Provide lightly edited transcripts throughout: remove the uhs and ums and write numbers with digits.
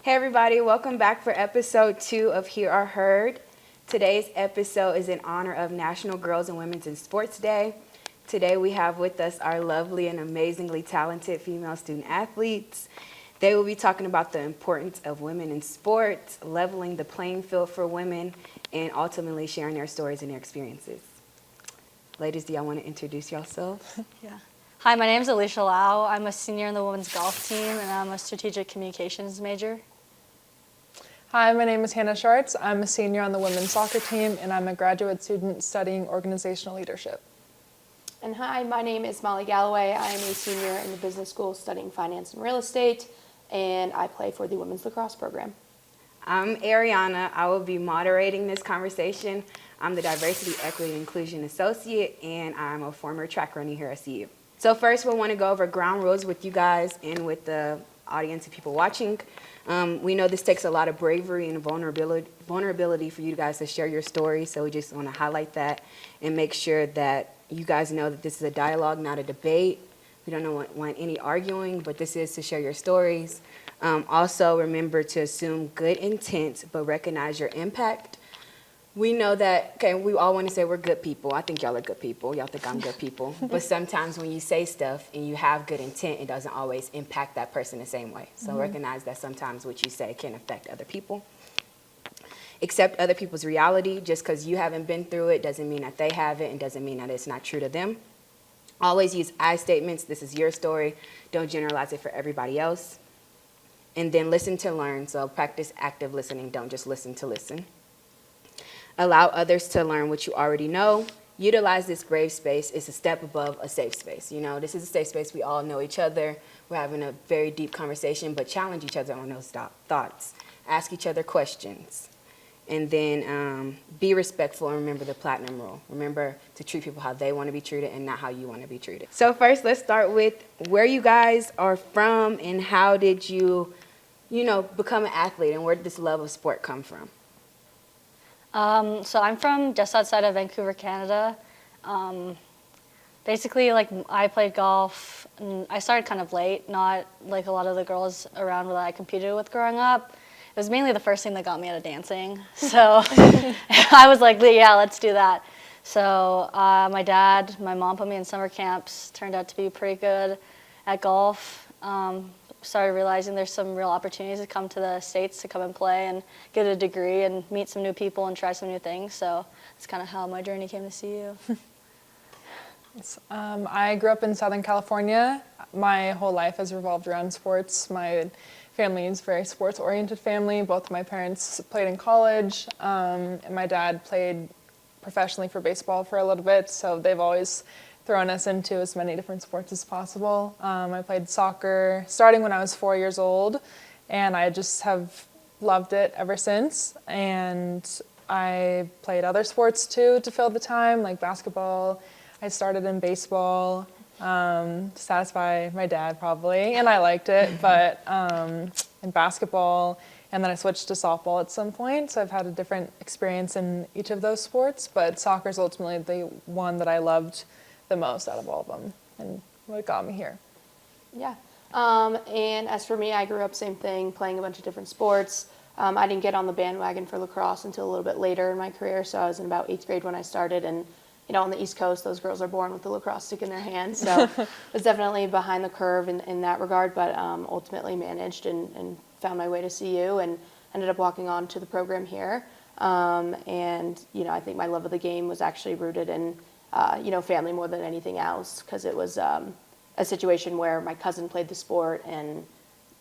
Hey everybody, welcome back for episode 2 of Hear or Heard. Today's episode is in honor of National Girls and Women's in Sports Day. Today we have with us our lovely and amazingly talented female student athletes. They will be talking about the importance of women in sports, leveling the playing field for women, and ultimately sharing their stories and their experiences. Ladies, do y'all want to introduce yourselves? Yeah. Hi, my name is Alicia Lau. I'm a senior in the women's golf team, and I'm a strategic communications major. Hi, my name is Hannah Schartz. I'm a senior on the women's soccer team, and I'm a graduate student studying organizational leadership. And hi, my name is Molly Galloway. I am a senior in the business school studying finance and real estate, and I play for the women's lacrosse program. I'm Ariana. I will be moderating this conversation. I'm the Diversity, Equity, and Inclusion Associate, and I'm a former track runner here at CU. So first, we'll want to go over ground rules with you guys and with the audience and people watching. We know this takes a lot of bravery and vulnerability for you guys to share your story, so we just want to highlight that and make sure that you guys know that this is a dialogue, not a debate. We don't want any arguing, but this is to share your stories. Also, remember to assume good intent, but recognize your impact. We know that, okay, we all want to say we're good people. I think y'all are good people. Y'all think I'm good people. But sometimes when you say stuff and you have good intent, it doesn't always impact that person the same way. So recognize that sometimes what you say can affect other people. Accept other people's reality. Just because you haven't been through it doesn't mean that they haven't, and doesn't mean that it's not true to them. Always use I statements. This is your story. Don't generalize it for everybody else. And then listen to learn. So practice active listening. Don't just listen to listen. Allow others to learn what you already know. Utilize this brave space. It's a step above a safe space. You know, this is a safe space. We all know each other. We're having a very deep conversation, but challenge each other on those thoughts. Ask each other questions. And then be respectful and remember the platinum rule. Remember to treat people how they want to be treated and not how you want to be treated. So first, let's start with where you guys are from and how did you, become an athlete, and where did this love of sport come from? So I'm from just outside of Vancouver, Canada. Basically, I played golf, and I started kind of late, not like a lot of the girls around that I competed with growing up. It was mainly the first thing that got me out of dancing. So I was like, yeah, let's do that. So my dad, my mom put me in summer camps, turned out to be pretty good at golf. Started realizing there's some real opportunities to come to the States to come and play and get a degree and meet some new people and try some new things. So that's kind of how my journey came to CU. I grew up in Southern California. My whole life has revolved around sports. My family is a very sports-oriented family. Both of my parents played in college, and my dad played professionally for baseball for a little bit, so they've always thrown us into as many different sports as possible. I played soccer starting when I was 4 years old, and I just have loved it ever since. And I played other sports too to fill the time, like basketball. I started in baseball to satisfy my dad probably, and I liked it, but in basketball, and then I switched to softball at some point, so I've had a different experience in each of those sports, but soccer is ultimately the one that I loved the most out of all of them, and what got me here. Yeah. And as for me, I grew up same thing, playing a bunch of different sports. I didn't get on the bandwagon for lacrosse until a little bit later in my career, so I was in about 8th grade when I started, and on the East Coast, those girls are born with the lacrosse stick in their hand, so I was definitely behind the curve in that regard, but ultimately managed and found my way to CU and ended up walking on to the program here. And, I think my love of the game was actually rooted in family more than anything else, because it was a situation where my cousin played the sport and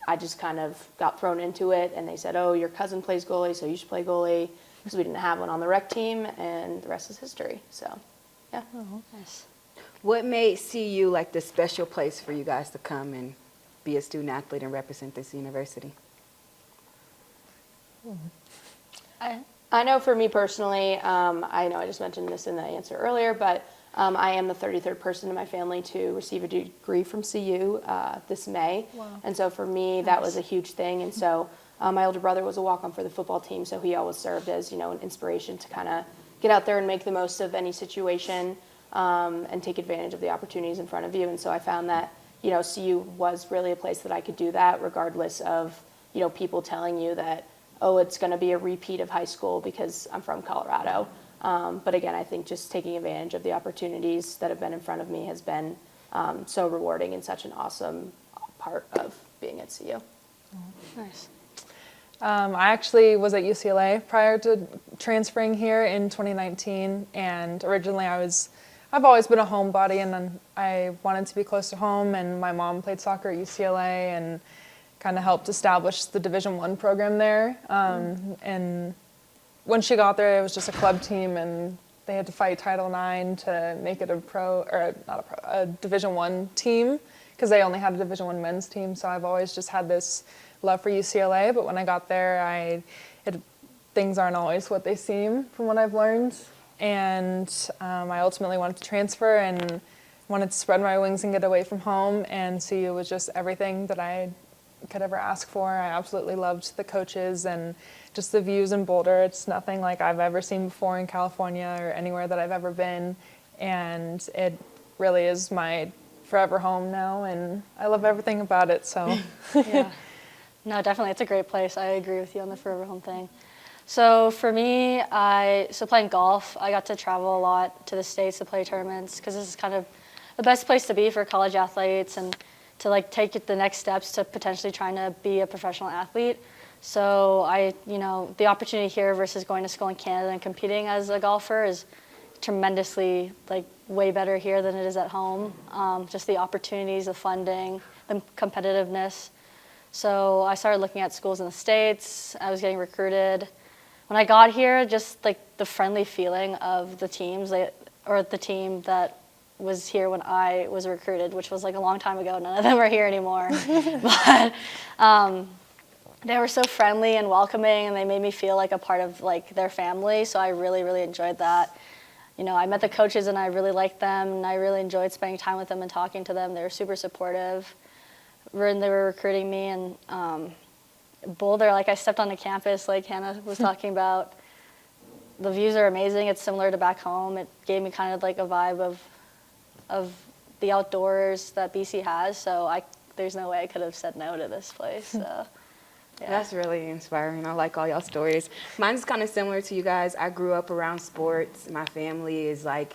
I just kind of got thrown into it, and they said, oh, your cousin plays goalie, so you should play goalie, because we didn't have one on the rec team, and the rest is history. So, yeah. Oh, nice. What made CU like the special place for you guys to come and be a student athlete and represent this university? I know for me personally, I know I just mentioned this in the answer earlier, but I am the 33rd person in my family to receive a degree from CU this May. Wow. And so for me, that was a huge thing. And so my older brother was a walk-on for the football team, so he always served as, an inspiration to kind of get out there and make the most of any situation and take advantage of the opportunities in front of you. And so I found that, CU was really a place that I could do that regardless of people telling you that, oh, it's going to be a repeat of high school because I'm from Colorado. But again, I think just taking advantage of the opportunities that have been in front of me has been so rewarding and such an awesome part of being at CU. Nice. I actually was at UCLA prior to transferring here in 2019, and originally I've always been a homebody, and then I wanted to be close to home, and my mom played soccer at UCLA and kind of helped establish the Division I program there. And when she got there, it was just a club team, and they had to fight Title IX to make it a Division I team, because they only had a Division I men's team. So I've always just had this love for UCLA, but when I got there, things aren't always what they seem from what I've learned. And I ultimately wanted to transfer and wanted to spread my wings and get away from home, and CU was just everything that I could ever ask for. I absolutely loved the coaches and just the views in Boulder. It's nothing like I've ever seen before in California or anywhere that I've ever been, and it really is my forever home now, and I love everything about it. So Yeah. No, definitely. It's a great place. I agree with you on the forever home thing. So for me, playing golf, I got to travel a lot to the States to play tournaments, because this is kind of the best place to be for college athletes and to like take the next steps to potentially trying to be a professional athlete. So the opportunity here versus going to school in Canada and competing as a golfer is tremendously like way better here than it is at home. Just the opportunities, the funding, the competitiveness. So I started looking at schools in the States. I was getting recruited. When I got here, just like the friendly feeling of the teams, or the team that was here when I was recruited, which was like a long time ago. None of them are here anymore. But they were so friendly and welcoming, and they made me feel like a part of like their family. So I really, really enjoyed that. I met the coaches and I really liked them, and I really enjoyed spending time with them and talking to them. They were super supportive when they were recruiting me. And Boulder, like I stepped onto campus, like Hannah was talking about. The views are amazing. It's similar to back home. It gave me kind of like a vibe of the outdoors that BC has. So there's no way I could have said no to this place. So. Yeah. That's really inspiring. I like all y'all stories. Mine's kind of similar to you guys. I grew up around sports. My family is like,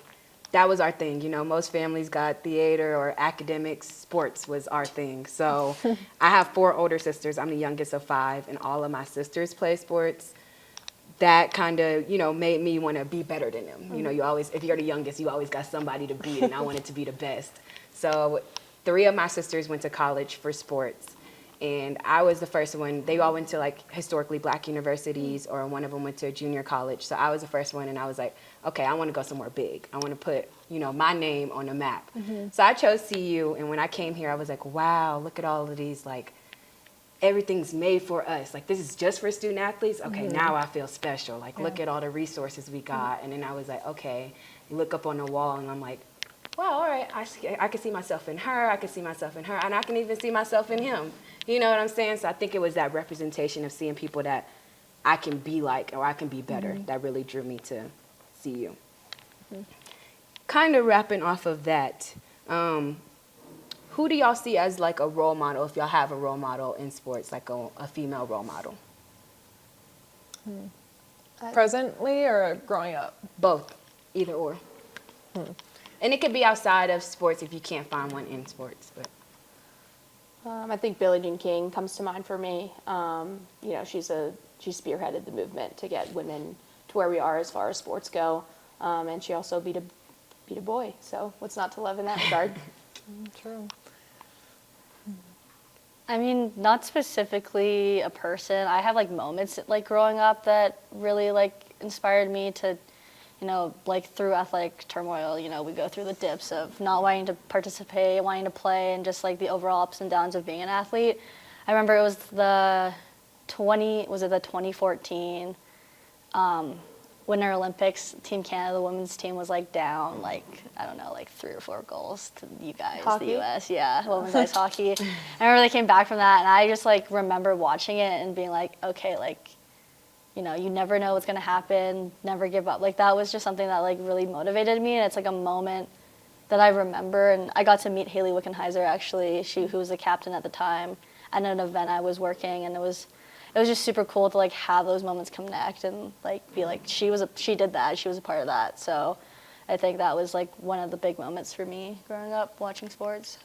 that was our thing. Most families got theater or academics. Sports was our thing. So I have 4 older sisters. I'm the youngest of 5, and all of my sisters play sports. That kind of, made me want to be better than them. You always, if you're the youngest, you always got somebody to beat, and I wanted to be the best. So 3 of my sisters went to college for sports. And I was the first one. They all went to like historically black universities, or one of them went to a junior college. So I was the first one, and I was like, okay, I want to go somewhere big. I want to put, my name on the map. So I chose CU, and when I came here, I was like, wow, look at all of these, like, everything's made for us. Like, this is just for student athletes? Okay, now I feel special. Like, look at all the resources we got. And then I was like, okay, you look up on the wall, and I'm like, wow, all right, I can see myself in her, I can see myself in her, and I can even see myself in him. You know what I'm saying? So I think it was that representation of seeing people that I can be like, or I can be better, that really drew me to CU. Kind of wrapping off of that, who do y'all see as like a role model, if y'all have a role model in sports, like a female role model? Presently or growing up? Both, either or. And it could be outside of sports if you can't find one in sports. But I think Billie Jean King comes to mind for me. She spearheaded the movement to get women to where we are as far as sports go, and she also beat a boy. So what's not to love in that regard? True. I mean, not specifically a person. I have like moments like growing up that really like inspired me to, like through athletic turmoil, we go through the dips of not wanting to participate, wanting to play, and just like the overall ups and downs of being an athlete. I remember it was the 2014 Winter Olympics, Team Canada, the women's team was like down like, I don't know, like 3 or 4 goals to you guys, Hockey? the US, yeah, women's ice hockey. I remember they came back from that, and I just like remember watching it and being like, okay, like, you never know what's gonna happen, never give up. Like that was just something that like really motivated me, and it's like a moment that I remember. And I got to meet Haley Wickenheiser actually, who was the captain at the time, at an event I was working, and it was just super cool to like have those moments connect and like be like she did that, she was a part of that. So I think that was like one of the big moments for me growing up watching sports.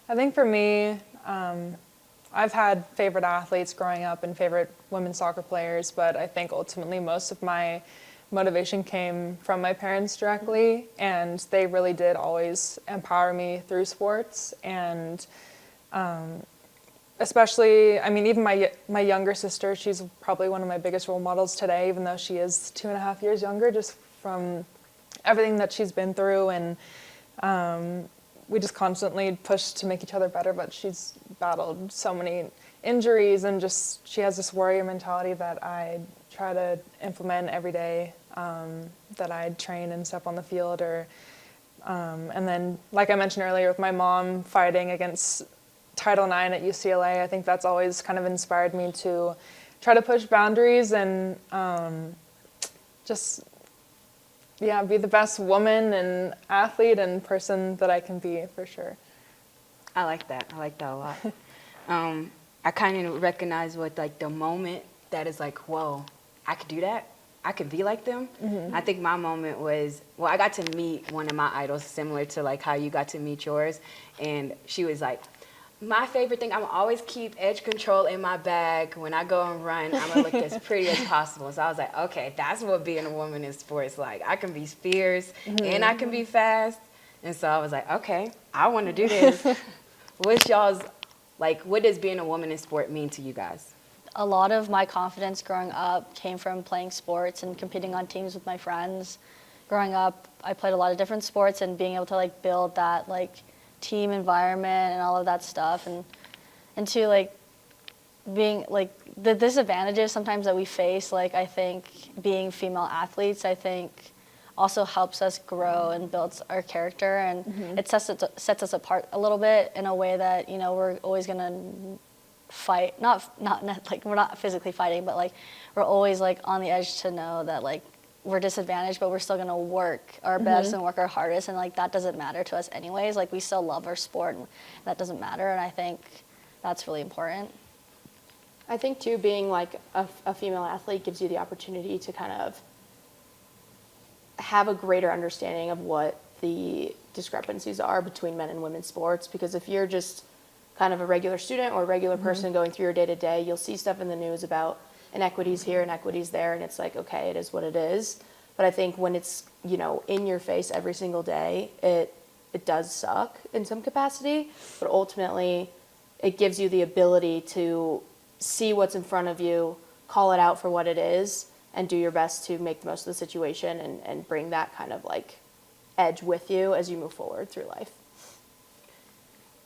I think for me, I've had favorite athletes growing up and favorite women's soccer players, but I think ultimately most of my motivation came from my parents directly, and they really did always empower me through sports. And especially, I mean, even my younger sister, she's probably one of my biggest role models today, even though she is 2.5 years younger, just from everything that she's been through. And we just constantly push to make each other better, but she's battled so many injuries, and just she has this warrior mentality that I try to implement every day, that I train and step on the field. And then, like I mentioned earlier, with my mom fighting against Title IX at UCLA, I think that's always kind of inspired me to try to push boundaries and just be the best woman and athlete and person that I can be, for sure. I like that. I like that a lot. I kind of recognize what like the moment that is like, whoa, I could do that. I could be like them. Mm-hmm. I think my moment was, I got to meet one of my idols, similar to like how you got to meet yours. And she was like, my favorite thing, I'm always keep edge control in my bag. When I go and run, I'm gonna look as pretty as possible. So I was like, okay, that's what being a woman in sports like. I can be fierce and I can be fast. And so I was like, okay, I want to do this. What's y'all's, like, what does being a woman in sport mean to you guys? A lot of my confidence growing up came from playing sports and competing on teams with my friends. Growing up, I played a lot of different sports, and being able to like build that like team environment and all of that stuff, and to like being like the disadvantages sometimes that we face, like I think being female athletes, I think also helps us grow and builds our character, and it sets us apart a little bit in a way that, you know, we're always gonna fight, not like we're not physically fighting, but like we're always like on the edge to know that like we're disadvantaged, but we're still gonna work our best and work our hardest, and like that doesn't matter to us anyways. Like we still love our sport, and that doesn't matter, and I think that's really important. I think too, being like a female athlete gives you the opportunity to kind of have a greater understanding of what the discrepancies are between men and women's sports, because if you're just kind of a regular student or a regular person going through your day-to-day, you'll see stuff in the news about inequities here, inequities there, and it's like, okay, it is what it is. But I think when it's, you know, in your face every single day, it does suck in some capacity, but ultimately it gives you the ability to see what's in front of you, call it out for what it is, and do your best to make the most of the situation and bring that kind of like edge with you as you move forward through life.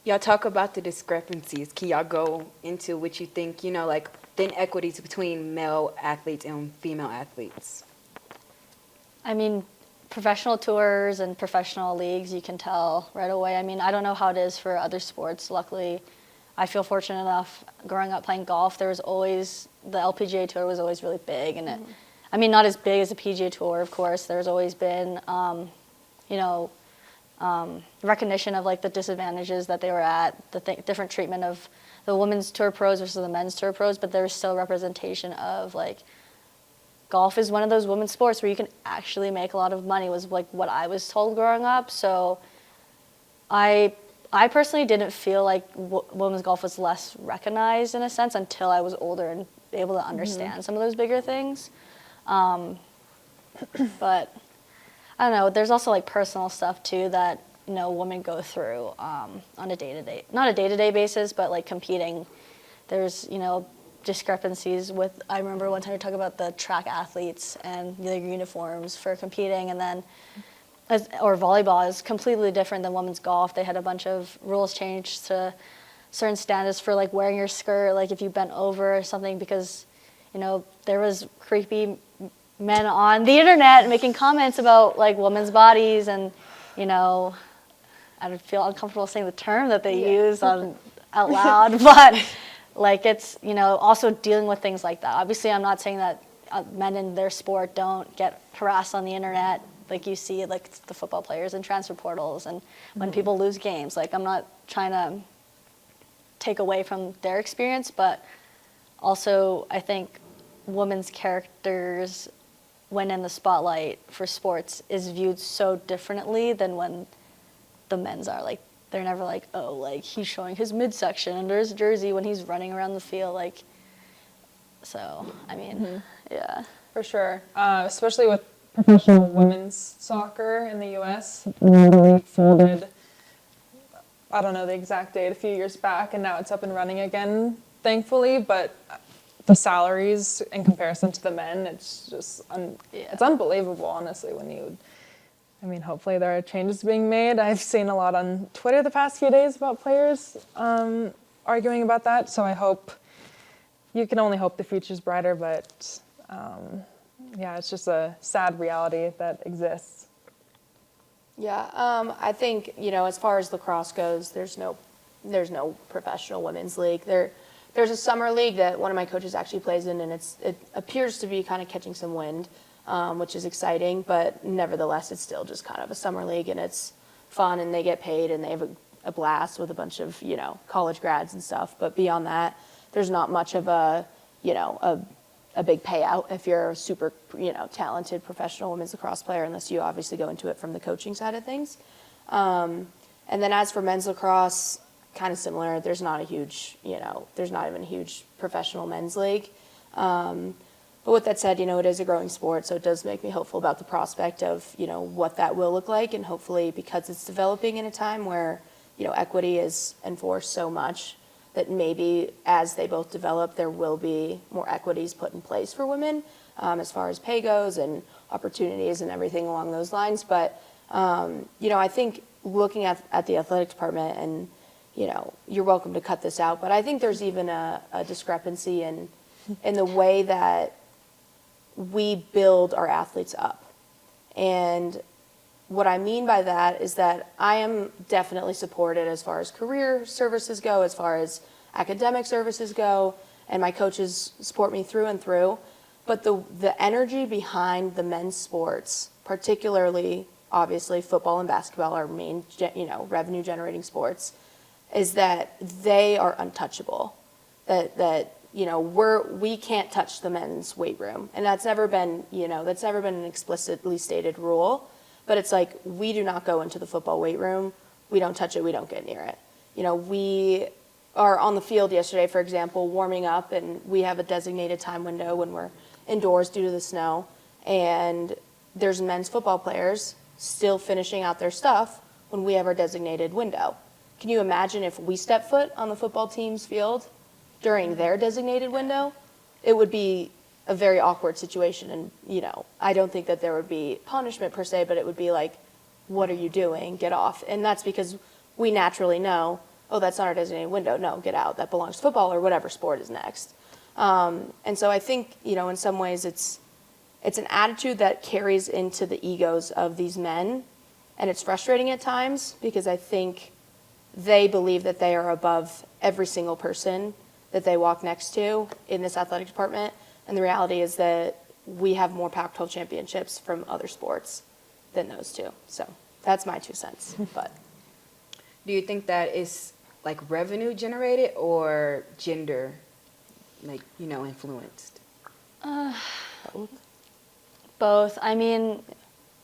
Y'all talk about the discrepancies. Can y'all go into what you think, you know, like the inequities between male athletes and female athletes? I mean, professional tours and professional leagues, you can tell right away. I mean, I don't know how it is for other sports. Luckily, I feel fortunate enough growing up playing golf. There was always, the LPGA tour was always really big. And I mean, not as big as the PGA tour, of course. There's always been, you know, recognition of like the disadvantages that they were at, the different treatment of the women's tour pros versus the men's tour pros, but there's still representation of like golf is one of those women's sports where you can actually make a lot of money, was like what I was told growing up. So I personally didn't feel like women's golf was less recognized in a sense until I was older and able to understand some of those bigger things. But I don't know, there's also like personal stuff too that, you know, women go through on a day-to-day, not a day-to-day basis, but like competing. There's, you know, discrepancies with, I remember one time we talked about the track athletes and their uniforms for competing, and then, or volleyball is completely different than women's golf. They had a bunch of rules changed to certain standards for like wearing your skirt, like if you bent over or something, because, you know, there was creepy men on the internet making comments about like women's bodies, and, you know, I don't feel uncomfortable saying the term that they use out loud, but like it's, you know, also dealing with things like that. Obviously, I'm not saying that men in their sport don't get harassed on the internet, like you see like the football players in transfer portals and when people lose games. Like I'm not trying take away from their experience, but also I think women's characters when in the spotlight for sports is viewed so differently than when the men's are. Like, they're never like, oh, like, he's showing his midsection under his jersey when he's running around the field. Like, so, I mean, yeah. For sure, especially with professional women's soccer in the U.S. The league folded, I don't know the exact date, a few years back, and now it's up and running again, thankfully, but the salaries in comparison to the men, it's just, it's unbelievable, honestly, hopefully there are changes being made. I've seen a lot on Twitter the past few days about players arguing about that, so you can only hope the future's brighter, but yeah, it's just a sad reality that exists. Yeah, I think, as far as lacrosse goes, there's no professional women's league. There's a summer league that one of my coaches actually plays in, and it appears to be kind of catching some wind, which is exciting, but nevertheless, it's still just kind of a summer league, and it's fun, and they get paid, and they have a blast with a bunch of, college grads and stuff. But beyond that, there's not much of a big payout if you're a super, talented professional women's lacrosse player, unless you obviously go into it from the coaching side of things. And then as for men's lacrosse, kind of similar. There's not even a huge professional men's league. But with that said, it is a growing sport, so it does make me hopeful about the prospect of, what that will look like, and hopefully because it's developing in a time where, equity is enforced so much, that maybe as they both develop, there will be more equities put in place for women as far as pay goes and opportunities and everything along those lines. But, I think looking at the athletic department, and, you're welcome to cut this out, but I think there's even a discrepancy in the way that we build our athletes up. And what I mean by that is that I am definitely supported as far as career services go, as far as academic services go, and my coaches support me through and through. But the energy behind the men's sports, particularly, obviously, football and basketball, are main, revenue-generating sports, is that they are untouchable. That we can't touch the men's weight room, and that's never been an explicitly stated rule. But it's like, we do not go into the football weight room. We don't touch it. We don't get near it. We are on the field yesterday, for example, warming up, and we have a designated time window when we're indoors due to the snow. And there's men's football players still finishing out their stuff when we have our designated window. Can you imagine if we step foot on the football team's field during their designated window? It would be a very awkward situation, and I don't think that there would be punishment per se, but it would be like, what are you doing? Get off. And that's because we naturally know, oh, that's not our designated window. No, get out. That belongs to football or whatever sport is next. And so I think, in some ways it's an attitude that carries into the egos of these men, and it's frustrating at times because I think they believe that they are above every single person that they walk next to in this athletic department. And the reality is that we have more Pac-12 championships from other sports than those two. So that's my 2 cents. But Do you think that is like revenue generated or gender, influenced? Both. I mean,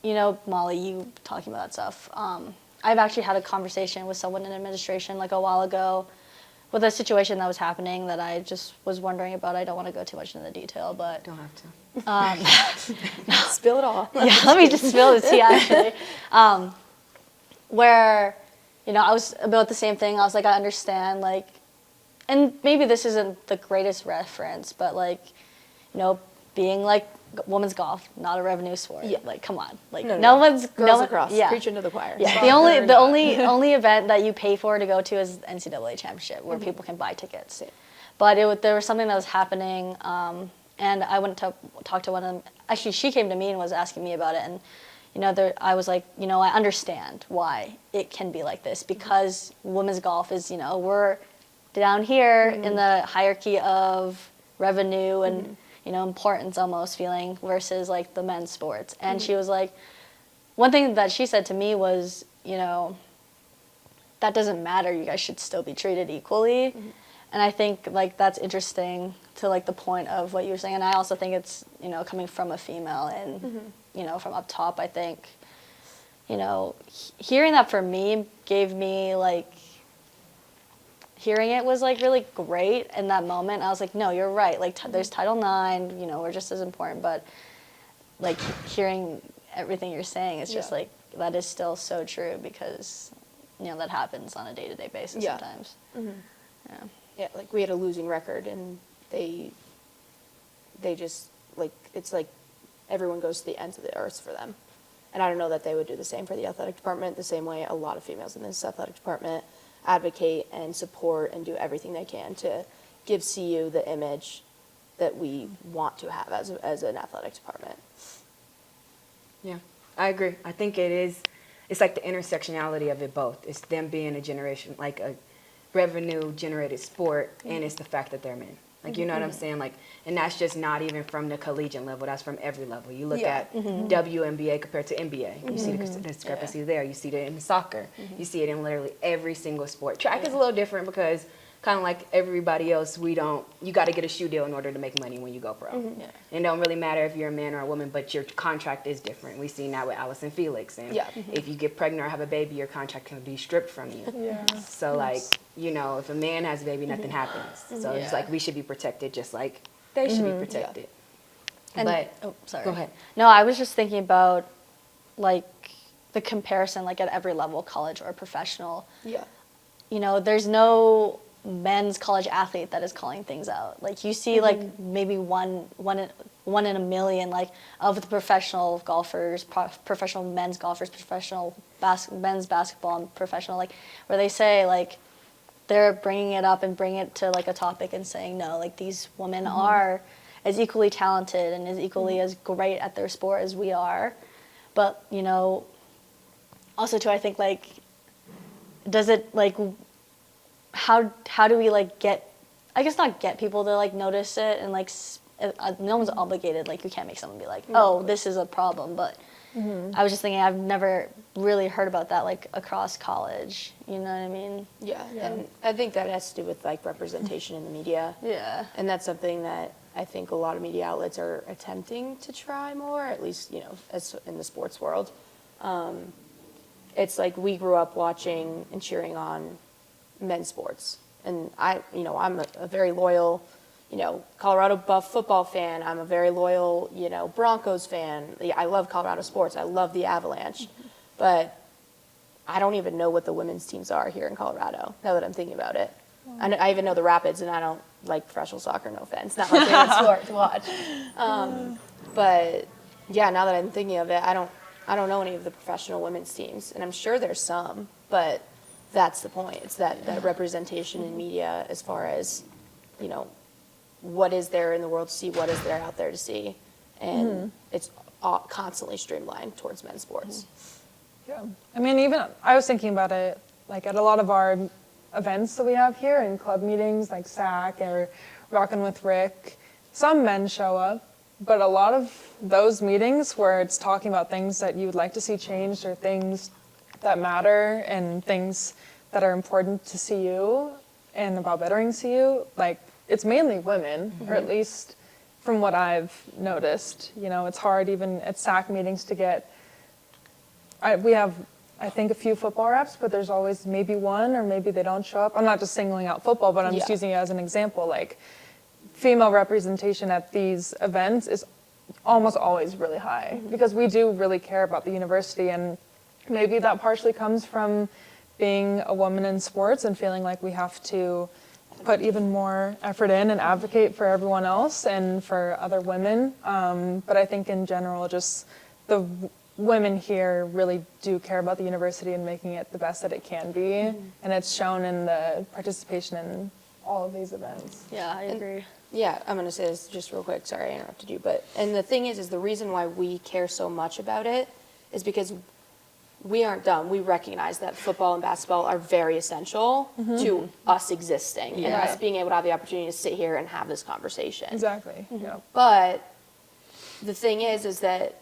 Molly, you talking about that stuff. I've actually had a conversation with someone in administration like a while ago with a situation that was happening that I just was wondering about. I don't want to go too much into the detail, but Don't have to. spill it all. yeah, let me just spill the tea actually. Where, I was about the same thing. I was like, I understand, and maybe this isn't the greatest reference, but being women's golf, not a revenue sport. Yeah. Come on, No. one's Girls lacrosse, Yeah. preaching to the choir. Yeah, the only event that you pay for to go to is NCAA championship, where people can buy tickets. Yeah. But there was something that was happening, and I went to talk to one of them. Actually, she came to me and was asking me about it, and I was like, I understand why it can be like this, because women's golf is, we're down here in the hierarchy of revenue and importance almost feeling versus the men's sports. And she was like, one thing that she said to me was, that doesn't matter. You guys should still be treated equally. And I think like that's interesting to like the point of what you were saying. And I also think it's, you know, coming from a female and, you know, from up top, I think, you know, hearing that for me gave me like, hearing it was like really great in that moment. I was like, no, you're right. Like there's Title IX, you know, we're just as important, but like hearing everything you're saying, it's just like, that is still so true because, you know, that happens on a day-to-day basis sometimes. Yeah, like we had a losing record, and they just like, it's like everyone goes to the ends of the earth for them. And I don't know that they would do the same for the athletic department, the same way a lot of females in this athletic department advocate and support and do everything they can to give CU the image that we want to have as an athletic department. Yeah, I agree. I think it's like the intersectionality of it both. It's them being a generation, like a revenue-generated sport, and it's the fact that they're men. Like, you know what I'm saying? Like, and that's just not even from the collegiate level. That's from every level. You look at WNBA compared to NBA. You see the discrepancy there. You see it in soccer. You see it in literally every single sport. Track is a little different because kind of like everybody else, you got to get a shoe deal in order to make money when you go pro. It don't really matter if you're a man or a woman, but your contract is different. We see now with Allison Felix. And if you get pregnant or have a baby, your contract can be stripped from you. So like, you know, if a man has a baby, nothing happens. So it's like we should be protected just like they should be protected. And, But, oh, sorry. go ahead. No, I was just thinking about like the comparison, like at every level, college or professional. Yeah. You know, there's no men's college athlete that is calling things out. Like you see like maybe one in a million, like of the professional golfers, professional men's golfers, professional men's basketball, and professional, like where they say like they're bringing it up and bringing it to like a topic and saying, no, like these women are as equally talented and as equally as great at their sport as we are. But, you know, also too, I think like, does it like, how do we like get, I guess not get people to like notice it and like, no one's obligated, like you can't make someone be like, oh, this is a problem, but I was just thinking I've never really heard about that like across college, you know what I mean? Yeah, and I think that has to do with like representation in the media. Yeah. And that's something that I think a lot of media outlets are attempting to try more, at least, you know, as in the sports world. It's like we grew up watching and cheering on men's sports. And I'm a very loyal, you know, Colorado Buff football fan. I'm a very loyal, you know, Broncos fan. I love Colorado sports. I love the Avalanche. But I don't even know what the women's teams are here in Colorado, now that I'm thinking about it. I even know the Rapids, and I don't like professional soccer, no offense. Not my favorite sport to watch. But yeah, now that I'm thinking of it, I don't know any of the professional women's teams. And I'm sure there's some, but that's the point. It's that representation in media as far as, you know, what is there in the world to see, what is there out there to see. And it's constantly streamlined towards men's sports. Yeah. I mean, even I was thinking about it, like at a lot of our events that we have here in club meetings, like SAC or Rockin' with Rick, some men show up, but a lot of those meetings where it's talking about things that you would like to see changed or things that matter and things that are important to CU and about bettering CU, like it's mainly women, or at least from what I've noticed. You know, it's hard even at SAC meetings to get, we have, I think, a few football reps, but there's always maybe one, or maybe they don't show up. I'm not just singling out football, but I'm just using it as an example. Like, female representation at these events is almost always really high, because we do really care about the university, and maybe that partially comes from being a woman in sports and feeling like we have to put even more effort in and advocate for everyone else and for other women. But I think in general, just the women here really do care about the university and making it the best that it can be. And it's shown in the participation in all of these events. Yeah, I agree. Yeah, I'm going to say this just real quick. Sorry, I interrupted you. And the thing is the reason why we care so much about it is because we aren't dumb. We recognize that football and basketball are very essential to us existing and us being able to have the opportunity to sit here and have this conversation. Exactly. Yeah. But the thing is that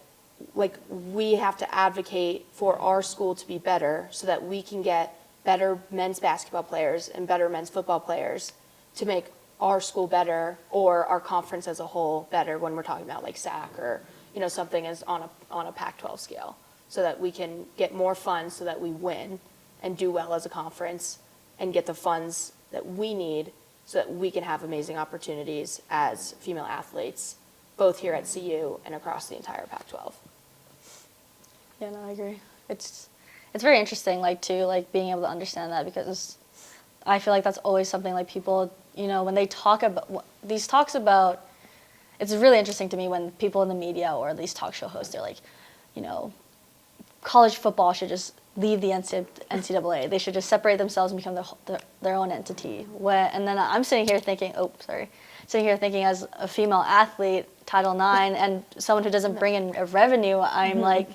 like we have to advocate for our school to be better so that we can get better men's basketball players and better men's football players to make our school better or our conference as a whole better when we're talking about like SAC or, you know, something as on a Pac-12 scale, so that we can get more funds so that we win and do well as a conference and get the funds that we need so that we can have amazing opportunities as female athletes, both here at CU and across the entire Pac-12. Yeah, no, I agree. It's very interesting, like, too, like, being able to understand that, because I feel like that's always something, like, people, you know, when they talk about, these talks about, it's really interesting to me when people in the media or these talk show hosts, they're like, you know, college football should just leave the NCAA. They should just separate themselves and become their own entity. And then I'm sitting here thinking, as a female athlete, Title IX, and someone who doesn't bring in revenue, I'm like,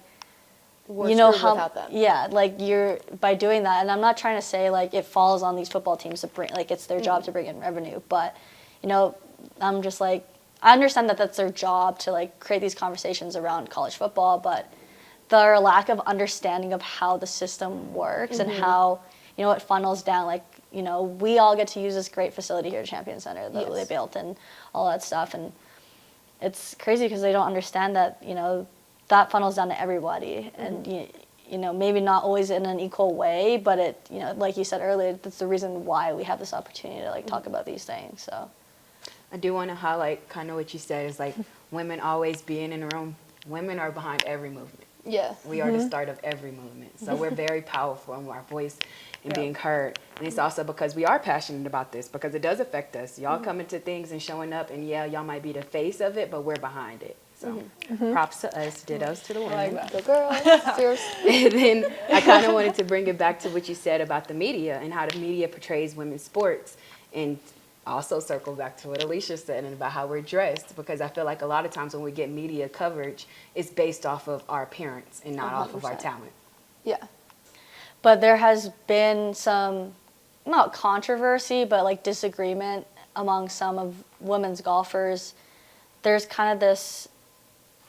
We're you know screwed how, without them. yeah, like you're, by doing that, and I'm not trying to say like it falls on these football teams to bring, like it's their job to bring in revenue, but, you know, I'm just like, I understand that that's their job to like create these conversations around college football, but their lack of understanding of how the system works and how, you know, it funnels down, like, you know, we all get to use this great facility here at Champion Center that they built and all that stuff, and it's crazy because they don't understand that, you know, that funnels down to everybody, and you know, maybe not always in an equal way, but it, you know, like you said earlier, that's the reason why we have this opportunity to like talk about these things. So I do want to highlight kind of what you said is like women always being in the room. Women are behind every movement. Yeah. We are the start of every movement. So we're very powerful in our voice and being heard. And it's also because we are passionate about this, because it does affect us. Y'all coming to things and showing up, and yeah, y'all might be the face of it, but we're behind it. So props to us, dittos to the women. The girls. Cheers. And then I kind of wanted to bring it back to what you said about the media and how the media portrays women's sports, and also circle back to what Alicia said and about how we're dressed, because I feel like a lot of times when we get media coverage, it's based off of our appearance and not off of our 100%. talent. Yeah. but there has been some, not controversy, but like disagreement among some of women's golfers. There's kind of this,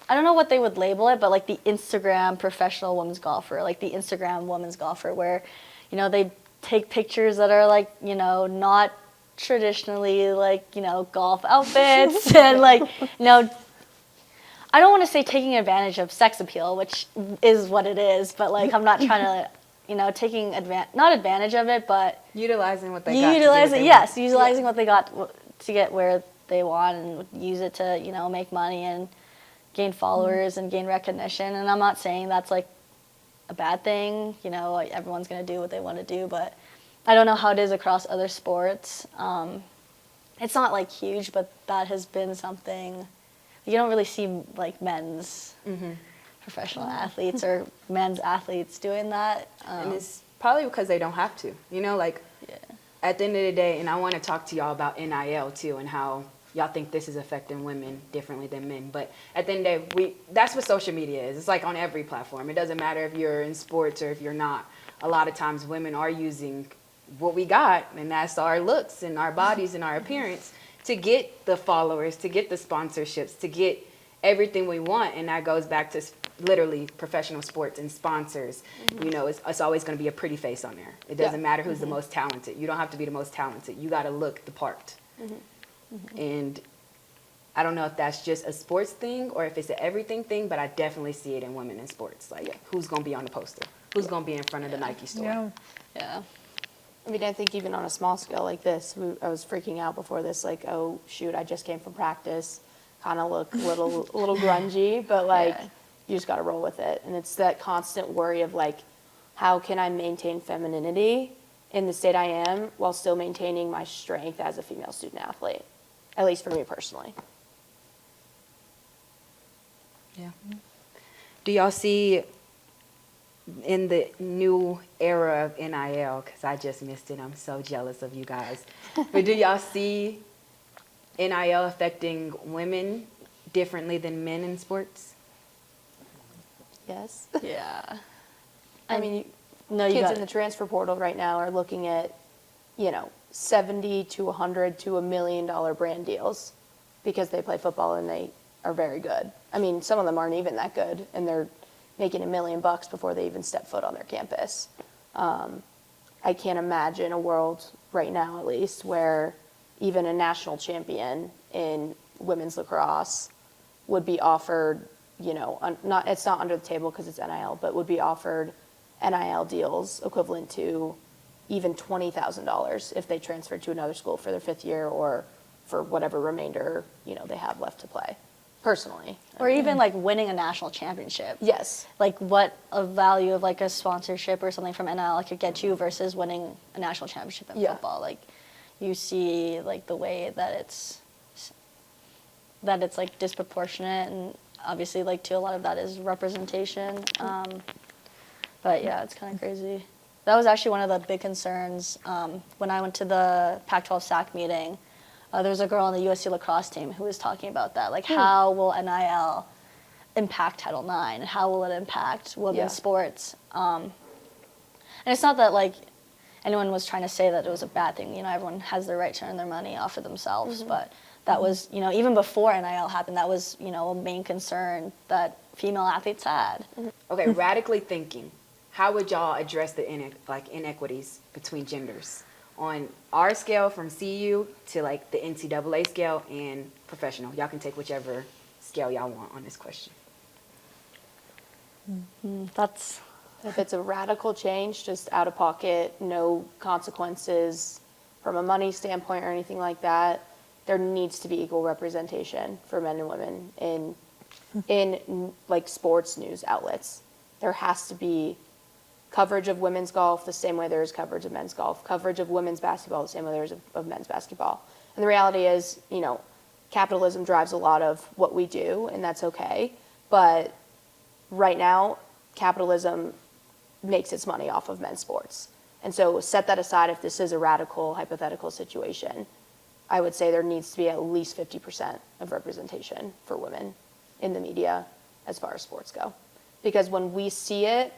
I don't know what they would label it, but like the Instagram professional women's golfer, like the Instagram women's golfer, where, you know, they take pictures that are like, you know, not traditionally like, you know, golf outfits and like, you know, I don't want to say taking advantage of sex appeal, which is what it is, but like I'm not trying to, you know, taking not advantage of it, but Utilizing what they got. utilizing what they got to get where they want and use it to, you know, make money and gain followers and gain recognition. And I'm not saying that's like a bad thing, you know, like everyone's going to do what they want to do, but I don't know how it is across other sports. It's not like huge, but that has been something you don't really see like men's professional athletes or men's athletes doing that. And it's probably because they don't have to, you know, like at the end of the day, and I want to talk to y'all about NIL too and how y'all think this is affecting women differently than men. But at the end of the day, that's what social media is. It's like on every platform. It doesn't matter if you're in sports or if you're not. A lot of times women are using what we got, and that's our looks and our bodies and our appearance, to get the followers, to get the sponsorships, to get everything we want. And that goes back to literally professional sports and sponsors. You know, it's always going to be a pretty face on there. It doesn't matter who's the most talented. You don't have to be the most talented. You got to look the part. And I don't know if that's just a sports thing or if it's an everything thing, but I definitely see it in women in sports. Like, who's going to be on the poster? Who's going to be in front of the Nike store? Yeah. I mean, I think even on a small scale like this, I was freaking out before this, like, oh, shoot, I just came from practice, kind of look a little grungy, but, like, you just got to roll with it. And it's that constant worry of, like, how can I maintain femininity in the state I am while still maintaining my strength as a female student athlete, at least for me personally. Yeah. Do y'all see in the new era of NIL, because I just missed it, I'm so jealous of you guys, but do y'all see NIL affecting women differently than men in sports? Yes. Yeah. I mean, No, you kids got in the transfer portal right now are looking at, you know, $70 to $100 to $1 million brand deals because they play football and they are very good. I mean, some of them aren't even that good, and they're making $1 million before they even step foot on their campus. I can't imagine a world right now, at least, where even a national champion in women's lacrosse would be offered, you know, it's not under the table because it's NIL, but would be offered NIL deals equivalent to even $20,000 if they transferred to another school for their 5th year or for whatever remainder, you know, they have left to play, personally. Or even like winning a national championship. Yes. Like what a value of like a sponsorship or something from NIL could get you versus winning a national championship in football. Like you see like the way that it's like disproportionate, and obviously like too a lot of that is representation. But yeah, it's kind of crazy. That was actually one of the big concerns when I went to the Pac-12 SAC meeting. There was a girl on the USC lacrosse team who was talking about that. Like, how will NIL impact Title IX? How will it impact women's sports? And it's not that, like, anyone was trying to say that it was a bad thing. You know, everyone has the right to earn their money off of themselves. But that was, you know, even before NIL happened, that was, you know, a main concern that female athletes had. Okay, radically thinking, how would y'all address the inequities between genders on our scale from CU to like the NCAA scale and professional? Y'all can take whichever scale y'all want on this question. That's If it's a radical change, just out of pocket, no consequences from a money standpoint or anything like that, there needs to be equal representation for men and women in like sports news outlets. There has to be coverage of women's golf the same way there is coverage of men's golf, coverage of women's basketball the same way there is of men's basketball. And the reality is, you know, capitalism drives a lot of what we do, and that's okay. But right now, capitalism makes its money off of men's sports. And so set that aside if this is a radical, hypothetical situation. I would say there needs to be at least 50% of representation for women in the media as far as sports go. Because when we see it,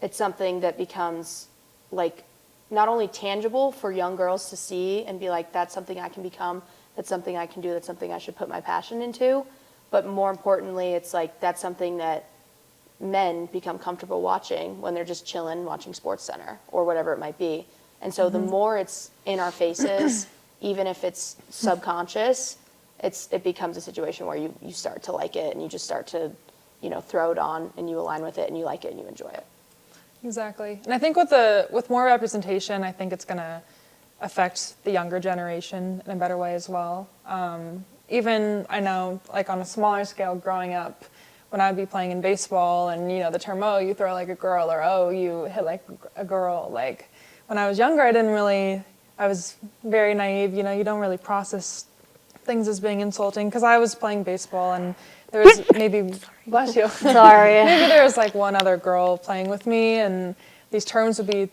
it's something that becomes like not only tangible for young girls to see and be like, that's something I can become, that's something I can do, that's something I should put my passion into. But more importantly, it's like that's something that men become comfortable watching when they're just chilling watching SportsCenter or whatever it might be. And so the more it's in our faces, even if it's subconscious, it becomes a situation where you start to like it and you just start to, you know, throw it on and you align with it and you like it and you enjoy it. Exactly. And I think with more representation, I think it's going to affect the younger generation in a better way as well. Even, I know, like on a smaller scale growing up, when I'd be playing in baseball and, you know, the term, oh, you throw like a girl, or oh, you hit like a girl. Like, when I was younger, I was very naive, you know, you don't really process things as being insulting, because I was playing baseball and there was maybe, bless you. sorry. Maybe there was like one other girl playing with me, and these terms would be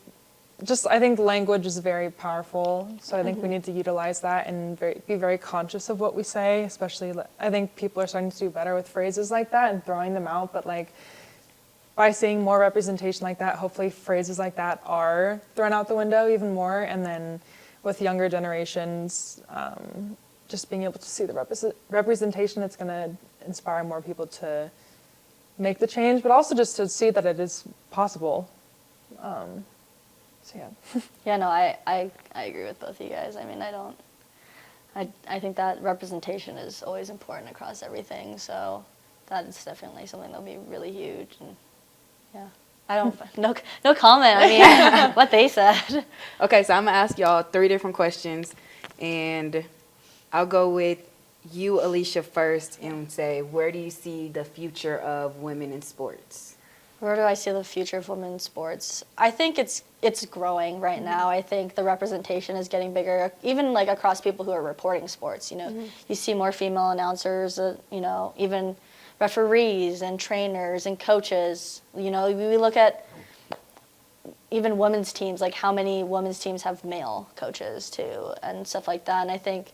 just, I think language is very powerful. So I think we need to utilize that and be very conscious of what we say, especially, I think people are starting to do better with phrases like that and throwing them out. But like by seeing more representation like that, hopefully phrases like that are thrown out the window even more. And then with younger generations, just being able to see the representation, it's going to inspire more people to make the change, but also just to see that it is possible. So yeah. Yeah, no, I agree with both of you guys. I mean, I think that representation is always important across everything. So that is definitely something that'll be really huge. And yeah, I don't, no comment. I mean, what they said. Okay, so I'm gonna ask y'all 3 different questions, and I'll go with you, Alicia, first, and say, where do you see the future of women in sports? Where do I see the future of women's sports? I think it's growing right now. I think the representation is getting bigger, even like across people who are reporting sports. You know, you see more female announcers. You know, even referees and trainers and coaches. You know, we look at even women's teams, like how many women's teams have male coaches too, and stuff like that. And I think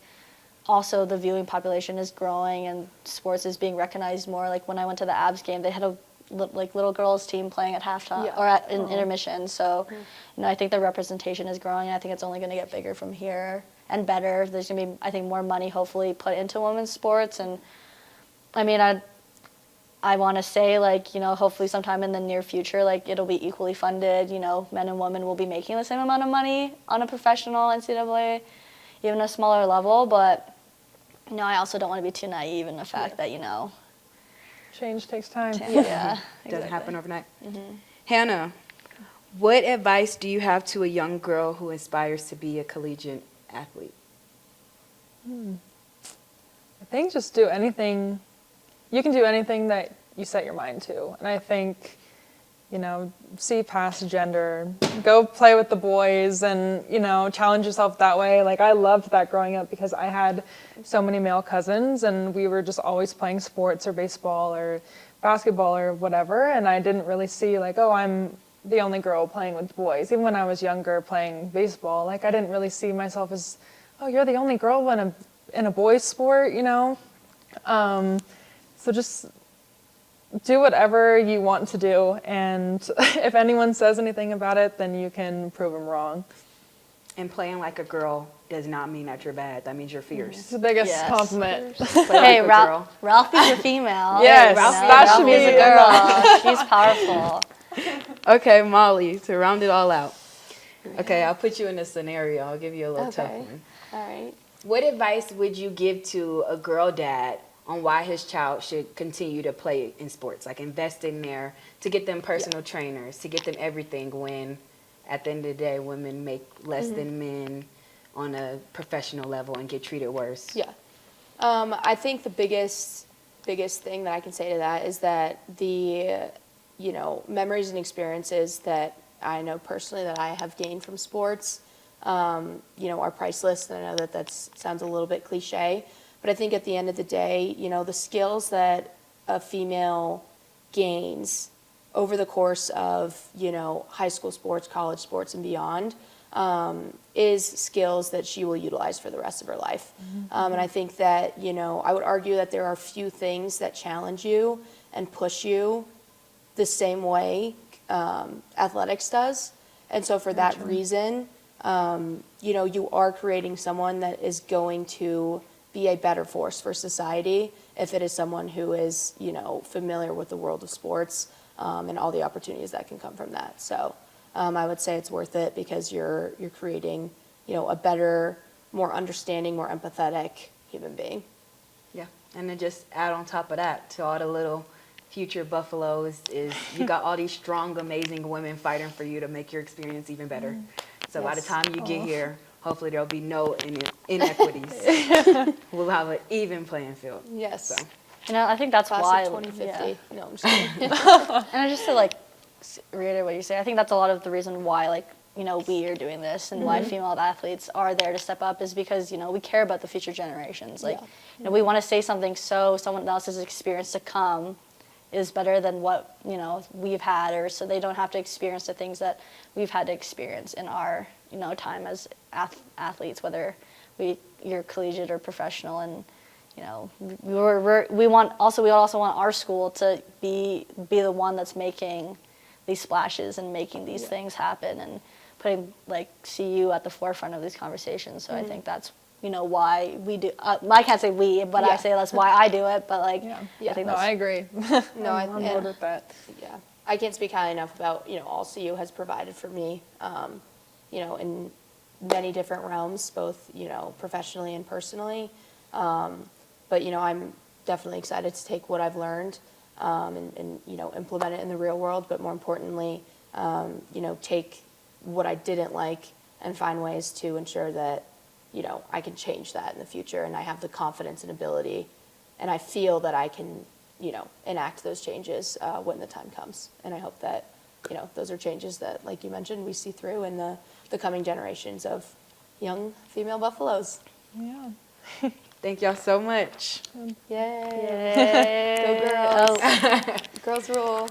also the viewing population is growing and sports is being recognized more. Like when I went to the Abs game, they had a little girls team playing at halftime or in intermission. So, you know, I think the representation is growing, and I think it's only going to get bigger from here and better. There's going to be, I think, more money hopefully put into women's sports. And I mean, I want to say, like, hopefully sometime in the near future, like, it'll be equally funded. Men and women will be making the same amount of money on a professional NCAA, even a smaller level. But, I also don't want to be too naive in the fact that, Change takes time. yeah. Doesn't happen overnight. Hannah, what advice do you have to a young girl who aspires to be a collegiate athlete? I think just do anything. You can do anything that you set your mind to. And I think, see past gender, go play with the boys and, challenge yourself that way. Like, I loved that growing up because I had so many male cousins and we were just always playing sports or baseball or basketball or whatever. And I didn't really see like, oh, I'm the only girl playing with boys. Even when I was younger playing baseball, like I didn't really see myself as, oh, you're the only girl in a boys sport, So just do whatever you want to do, and if anyone says anything about it, then you can prove them wrong. And playing like a girl does not mean that you're bad. That means you're It's fierce. the biggest Yes. compliment. Play like a girl. Ralphie's a female. Yes, Ralphie's should be a girl. She's powerful. Okay, Molly, to round it all out. Okay, I'll put you in a scenario. I'll give you a little tough Okay. one. All right. What advice would you give to a girl dad on why his child should continue to play in sports? Like invest in there to get them personal trainers, to get them everything when at the end of the day women make less than men on a professional level and get treated worse. Yeah. I think the biggest thing that I can say to that is that the, memories and experiences that I know personally that I have gained from sports, are priceless. And I know that sounds a little bit cliche, but I think at the end of the day, the skills that a female gains over the course of, high school sports, college sports, and beyond, is skills that she will utilize for the rest of her life. And I think that, I would argue that there are few things that challenge you and push you the same way athletics does. And so for that reason, you are creating someone that is going to be a better force for society if it is someone who is, familiar with the world of sports and all the opportunities that can come from that. So I would say it's worth it because you're creating, a better, more understanding, more empathetic human being. Yeah, and then just add on top of that to all the little future Buffaloes is you got all these strong, amazing women fighting for you to make your experience even better. So by the Yes. time you get here, hopefully there'll be no inequities. We'll have an even playing field. Yes. So. I think that's Class why. of 2050. Yeah. No, I'm just kidding. And just to reiterate what you say, I think that's a lot of the reason why we are doing this and why female athletes are there to step up is because we care about the future generations. We want to say something so someone else's experience to come is better than what we've had, or so they don't have to experience the things that we've had to experience in our time as athletes, whether you're collegiate or professional. And we also want our school to be the one that's making these splashes and making these things happen and putting CU at the forefront of these conversations. So I think that's why we do. I can't say we, but I say that's why I do it. But I think I agree. No, I'm on board with that. Yeah, I can't speak highly enough about all CU has provided for me, in many different realms, both professionally and personally. But I'm definitely excited to take what I've learned and implement it in the real world. But more importantly, take what I didn't like and find ways to ensure that I can change that in the future, and I have the confidence and ability, and I feel that I can enact those changes when the time comes. And I hope that those are changes that, like you mentioned, we see through in the coming generations of young female Buffaloes. Yeah. Thank y'all so much. Yay! Yay. Go girls! Oh. Girls rule!